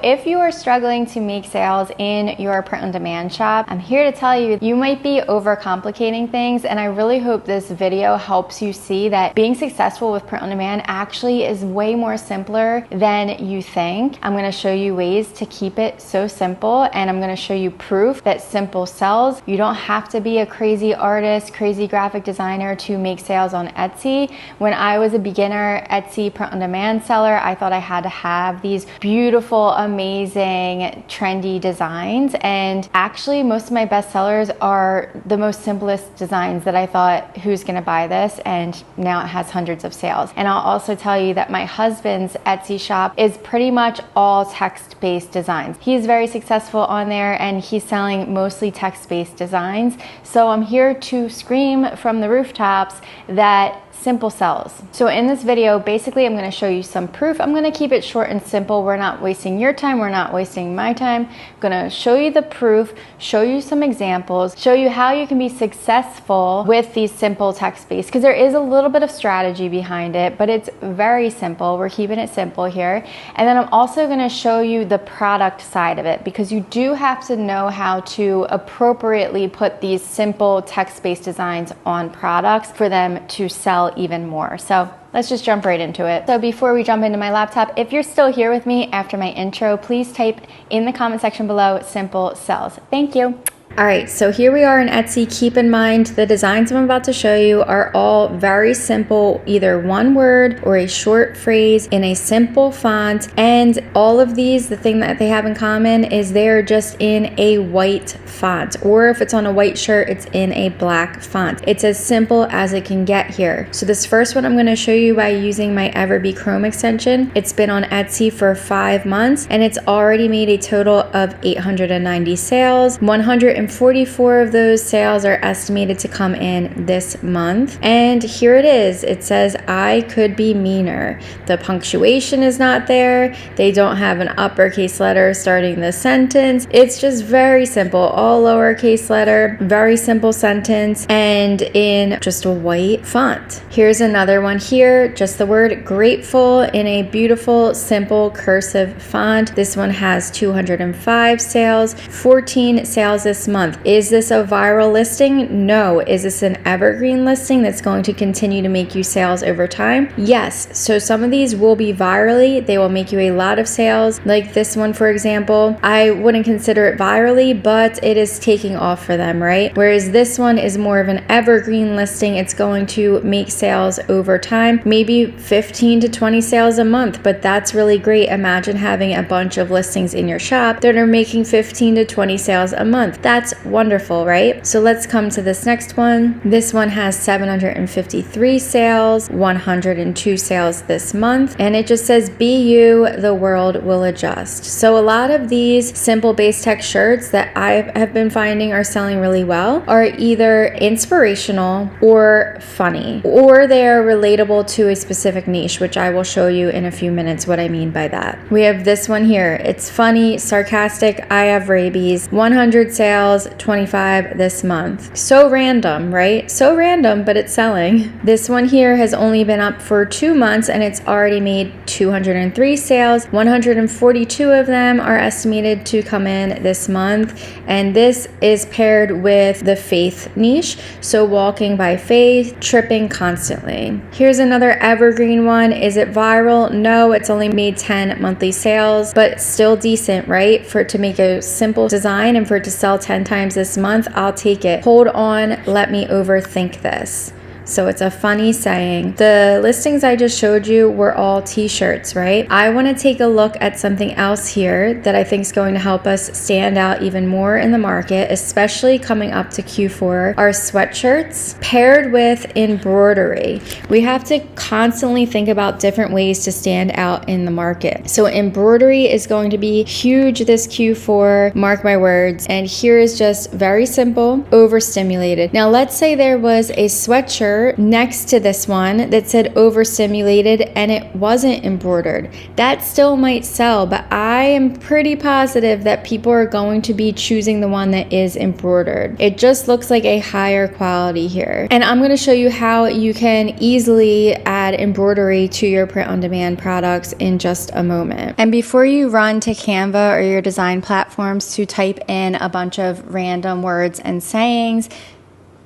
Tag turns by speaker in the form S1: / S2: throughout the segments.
S1: If you are struggling to make sales in your print-on-demand shop, I'm here to tell you, you might be overcomplicating things, and I really hope this video helps you see that being successful with print-on-demand actually is way more simpler than you think. I'm going to show you ways to keep it so simple, and I'm going to show you proof that simple sells. You don't have to be a crazy artist, crazy graphic designer to make sales on Etsy. When I was a beginner Etsy print-on-demand seller, I thought I had to have these beautiful, amazing, trendy designs, and actually most of my best sellers are the most simplest designs that I thought, who's gonna buy this? And now it has hundreds of sales. And I'll also tell you that my husband's Etsy shop is pretty much all text-based designs. He's very successful on there and he's selling mostly text-based designs. So I'm here to scream from the rooftops that simple sells. So in this video, basically I'm going to show you some proof. I'm going to keep it short and simple. We're not wasting your time. We're not wasting my time. I'm going to show you the proof, show you some examples, show you how you can be successful with these simple text-based, because there is a little bit of strategy behind it, but it's very simple. We're keeping it simple here. And then I'm also going to show you the product side of it, because you do have to know how to appropriately put these simple text-based designs on products for them to sell even more. So let's just jump right into it. So before we jump into my laptop, if you're still here with me after my intro, please type in the comment section below simple sells. Thank you. All right, so here we are in Etsy. Keep in mind the designs I'm about to show you are all very simple, either one word or a short phrase in a simple font. And all of these, the thing that they have in common is they're just in a white font, or if it's on a white shirt, it's in a black font. It's as simple as it can get here. So this first one I'm going to show you by using my EVERBEE Chrome extension. It's been on Etsy for 5 months and it's already made a total of 890 sales. 144 of those sales are estimated to come in this month. And here it is. It says, I could be meaner. The punctuation is not there. They don't have an uppercase letter starting the sentence. It's just very simple, all lowercase letter, very simple sentence, and in just a white font. Here's another one here, just the word grateful in a beautiful, simple cursive font. This one has 205 sales, 14 sales this month. Is this a viral listing? No. Is this an evergreen listing that's going to continue to make you sales over time? Yes. So some of these will be virally. They will make you a lot of sales. Like this one, for example, I wouldn't consider it virally, but it is taking off for them, right? Whereas this one is more of an evergreen listing. It's going to make sales over time, maybe 15 to 20 sales a month, but that's really great. Imagine having a bunch of listings in your shop that are making 15 to 20 sales a month. That's wonderful, right? So let's come to this next one. This one has 753 sales, 102 sales this month, and it just says, be you, the world will adjust. So a lot of these simple base text shirts that I have been finding are selling really well are either inspirational or funny, or they're relatable to a specific niche, which I will show you in a few minutes what I mean by that. We have this one here. It's funny, sarcastic, I have rabies, 100 sales, 25 this month. So random, right? So random, but it's selling. This one here has only been up for 2 months and it's already made 203 sales. 142 of them are estimated to come in this month. And this is paired with the faith niche. So walking by faith, tripping constantly. Here's another evergreen one. Is it viral? No, it's only made 10 monthly sales, but still decent, right? For it to make a simple design and for it to sell 10 times this month, I'll take it. Hold on, let me overthink this. So it's a funny saying. The listings I just showed you were all t-shirts, right? I want to take a look at something else here that I think is going to help us stand out even more in the market, especially coming up to Q4, are sweatshirts paired with embroidery. We have to constantly think about different ways to stand out in the market. So embroidery is going to be huge this Q4, mark my words. And here is just very simple, overstimulated. Now let's say there was a sweatshirt shirt next to this one that said overstimulated and it wasn't embroidered. That still might sell, but I am pretty positive that people are going to be choosing the one that is embroidered. It just looks like a higher quality here. And I'm going to show you how you can easily add embroidery to your print-on-demand products in just a moment. And before you run to Canva or your design platforms to type in a bunch of random words and sayings,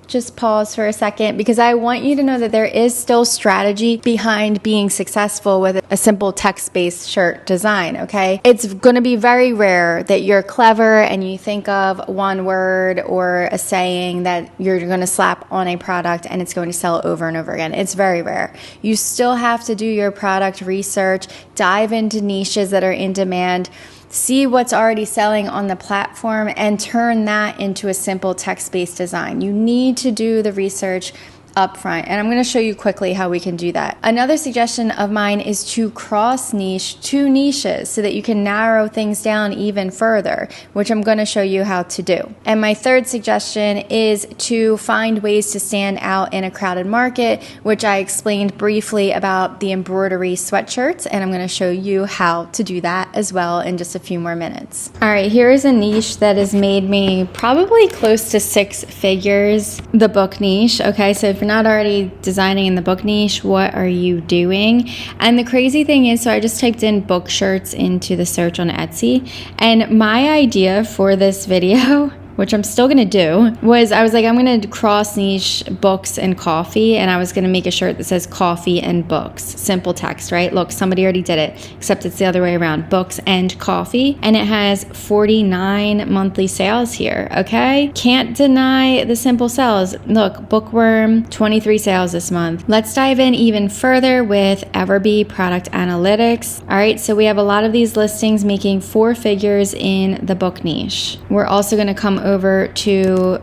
S1: just pause for a second, because I want you to know that there is still strategy behind being successful with a simple text-based shirt design, okay? It's going to be very rare that you're clever and you think of one word or a saying that you're going to slap on a product and it's going to sell over and over again. It's very rare. You still have to do your product research, dive into niches that are in demand, see what's already selling on the platform, and turn that into a simple text-based design. You need to do the research upfront, and I'm going to show you quickly how we can do that. Another suggestion of mine is to cross niche two niches so that you can narrow things down even further, which I'm going to show you how to do. And my third suggestion is to find ways to stand out in a crowded market, which I explained briefly about the embroidery sweatshirts, and I'm going to show you how to do that as well in just a few more minutes. All right, here is a niche that has made me probably close to 6 figures, the book niche. Okay, so if you're not already designing in the book niche, what are you doing? And the crazy thing is, so I just typed in book shirts into the search on Etsy, and my idea for this video, which I'm still gonna do, was I was like, I'm gonna cross niche books and coffee, and I was gonna make a shirt that says coffee and books. Simple text, right? Look, somebody already did it, except it's the other way around, books and coffee, and it has 49 monthly sales here, okay? Can't deny the simple sales. Look, Bookworm, 23 sales this month. Let's dive in even further with EVERBEE Product Analytics. All right, so we have a lot of these listings making 4 figures in the book niche. We're also gonna come over to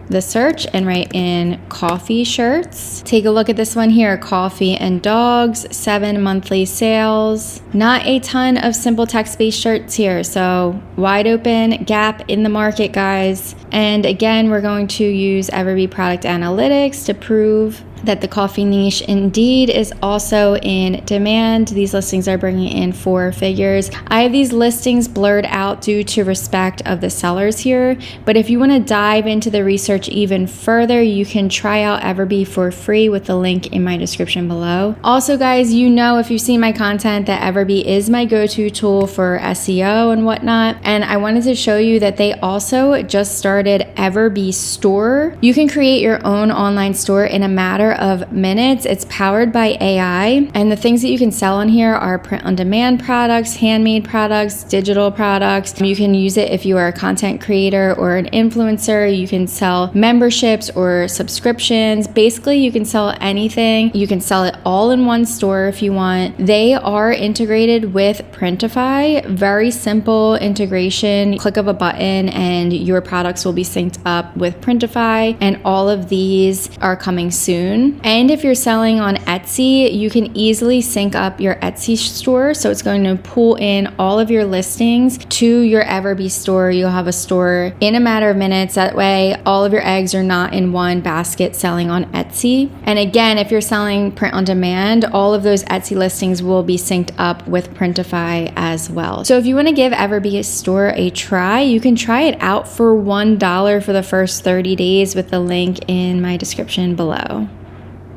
S1: the search and write in coffee shirts. Take a look at this one here, coffee and dogs, 7 monthly sales. Not a ton of simple text-based shirts here, so wide open gap in the market, guys. And again, we're going to use EVERBEE Product Analytics to prove that the coffee niche indeed is also in demand. These listings are bringing in 4 figures. I have these listings blurred out due to respect of the sellers here, but if you want to dive into the research even further, you can try out EVERBEE for free with the link in my description below. Also, guys, you know, if you've seen my content, that EVERBEE is my go-to tool for SEO and whatnot, and I wanted to show you that they also just started EVERBEE Store. You can create your own online store in a matter of minutes. It's powered by AI, and the things that you can sell on here are print-on-demand products, handmade products, digital products. You can use it if you are a content creator or an influencer. You can sell memberships or subscriptions. Basically, you can sell anything. You can sell it all in one store if you want. They are integrated with Printify. Very simple integration. Click of a button and your products will be synced up with Printify, and all of these are coming soon. And if you're selling on Etsy, you can easily sync up your Etsy store. So it's going to pull in all of your listings to your EVERBEE store. You'll have a store in a matter of minutes. That way, all of your eggs are not in one basket selling on Etsy. And again, if you're selling print on demand, all of those Etsy listings will be synced up with Printify as well. So if you want to give EVERBEE store a try, you can try it out for $1 for the first 30 days with the link in my description below.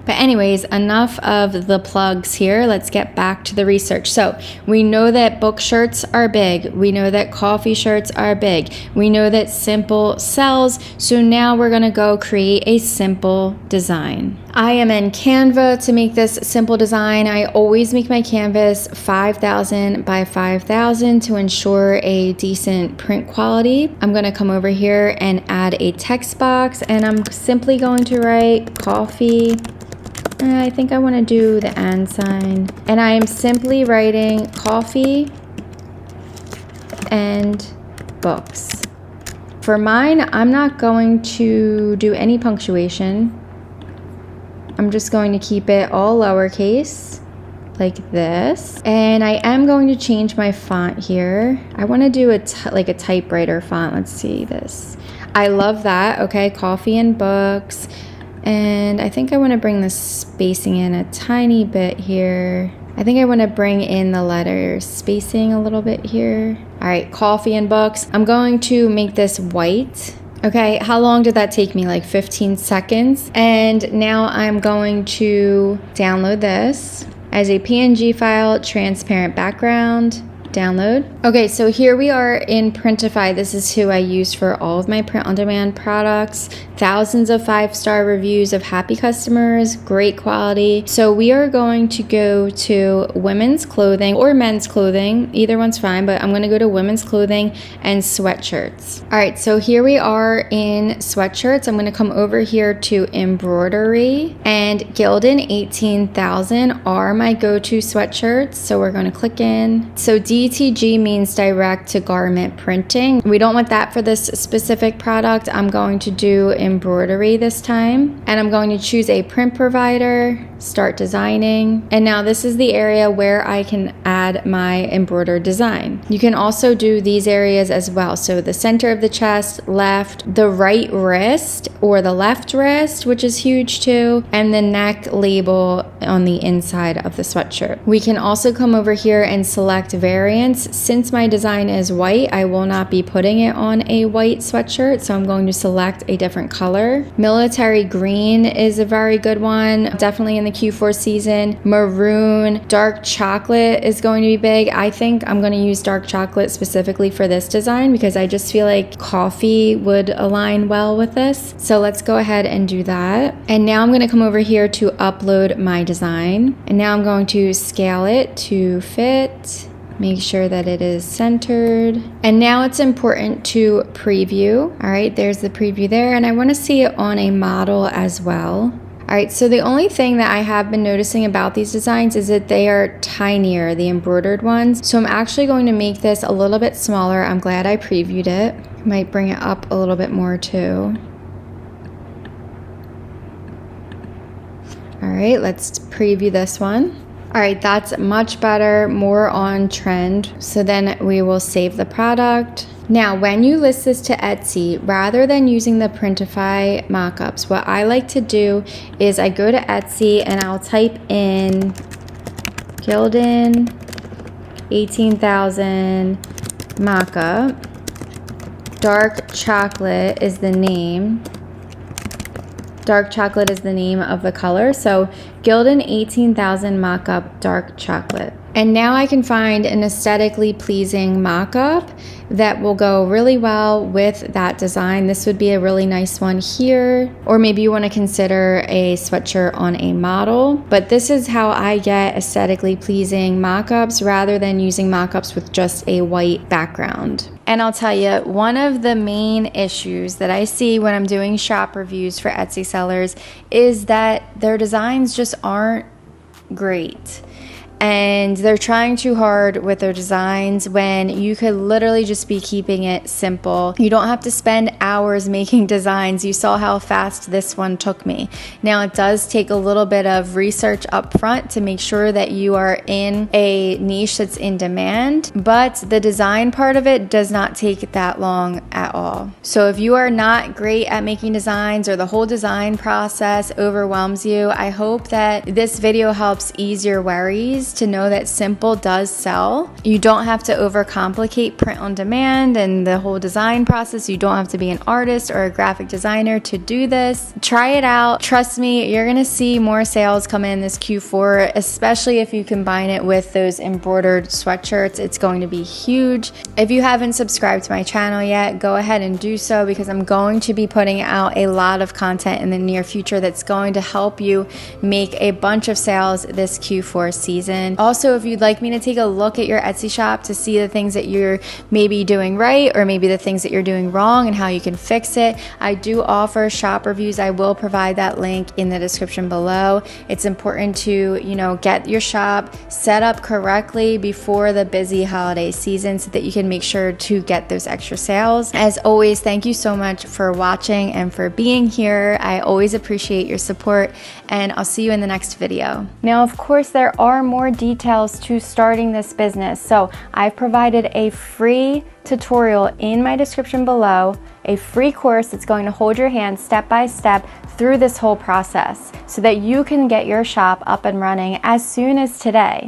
S1: But anyways, enough of the plugs here. Let's get back to the research. So we know that book shirts are big. We know that coffee shirts are big. We know that simple sells. So now we're gonna go create a simple design. I am in Canva to make this simple design. I always make my canvas 5,000 by 5,000 to ensure a decent print quality. I'm gonna come over here and add a text box, and I'm simply going to write coffee. I think I want to do the and sign, and I am simply writing coffee and books. For mine, I'm not going to do any punctuation. I'm just going to keep it all lowercase like this, and I am going to change my font here. I want to do like a typewriter font. Let's see this. I love that. Okay, coffee and books. And I think I want to bring the spacing in a tiny bit here. I think I want to bring in the letter spacing a little bit here. All right, coffee and books. I'm going to make this white. Okay, how long did that take me? Like 15 seconds. And now I'm going to download this as a PNG file, transparent background. Download. Okay, so here we are in Printify. This is who I use for all of my print-on-demand products. Thousands of 5-star reviews of happy customers, great quality. So we are going to go to women's clothing or men's clothing. Either one's fine, but I'm going to go to women's clothing and sweatshirts. All right, so here we are in sweatshirts. I'm going to come over here to embroidery, and Gildan 18,000 are my go-to sweatshirts. So we're going to click in. So DTG means direct to garment printing. We don't want that for this specific product. I'm going to do embroidery this time, and I'm going to choose a print provider, start designing, and now this is the area where I can add my embroidered design. You can also do these areas as well. So the center of the chest, left, the right wrist or the left wrist, which is huge too, and the neck label on the inside of the sweatshirt. We can also come over here and select variants. Since my design is white, I will not be putting it on a white sweatshirt, so I'm going to select a different color. Military green is a very good one, definitely in the Q4 season. Maroon, dark chocolate is going to be big. I think I'm going to use dark chocolate specifically for this design because I just feel like coffee would align well with this. So let's go ahead and do that. And now I'm going to come over here to upload my design. And now I'm going to scale it to fit. Make sure that it is centered. And now it's important to preview. All right, there's the preview there. And I want to see it on a model as well. All right, so the only thing that I have been noticing about these designs is that they are tinier, the embroidered ones. So I'm actually going to make this a little bit smaller. I'm glad I previewed it. Might bring it up a little bit more too. All right, let's preview this one. All right, that's much better, more on trend. So then we will save the product. Now, when you list this to Etsy, rather than using the Printify mockups, what I like to do is I go to Etsy and I'll type in Gildan 18,000 mockup. Dark chocolate is the name. Dark chocolate is the name of the color. So Gildan 18,000 mockup dark chocolate. And now I can find an aesthetically pleasing mockup that will go really well with that design. This would be a really nice one here. Or maybe you want to consider a sweatshirt on a model. But this is how I get aesthetically pleasing mockups rather than using mockups with just a white background. And I'll tell you, one of the main issues that I see when I'm doing shop reviews for Etsy sellers is that their designs just aren't great. And they're trying too hard with their designs when you could literally just be keeping it simple. You don't have to spend hours making designs. You saw how fast this one took me. Now it does take a little bit of research up front to make sure that you are in a niche that's in demand, but the design part of it does not take that long at all. So if you are not great at making designs or the whole design process overwhelms you, I hope that this video helps ease your worries to know that simple does sell. You don't have to overcomplicate print on demand and the whole design process. You don't have to be an artist or a graphic designer to do this. Try it out. Trust me, you're gonna see more sales come in this Q4, especially if you combine it with those embroidered sweatshirts. It's going to be huge. If you haven't subscribed to my channel yet, go ahead and do so because I'm going to be putting out a lot of content in the near future that's going to help you make a bunch of sales this Q4 season. Also, if you'd like me to take a look at your Etsy shop to see the things that you're maybe doing right or maybe the things that you're doing wrong and how you can fix it, I do offer shop reviews. I will provide that link in the description below. It's important to, get your shop set up correctly before the busy holiday season so that you can make sure to get those extra sales. As always, thank you so much for watching and for being here. I always appreciate your support, and I'll see you in the next video. Now, of course, there are more details to starting this business. So I've provided a free tutorial in my description below, a free course that's going to hold your hand step by step through this whole process so that you can get your shop up and running as soon as today.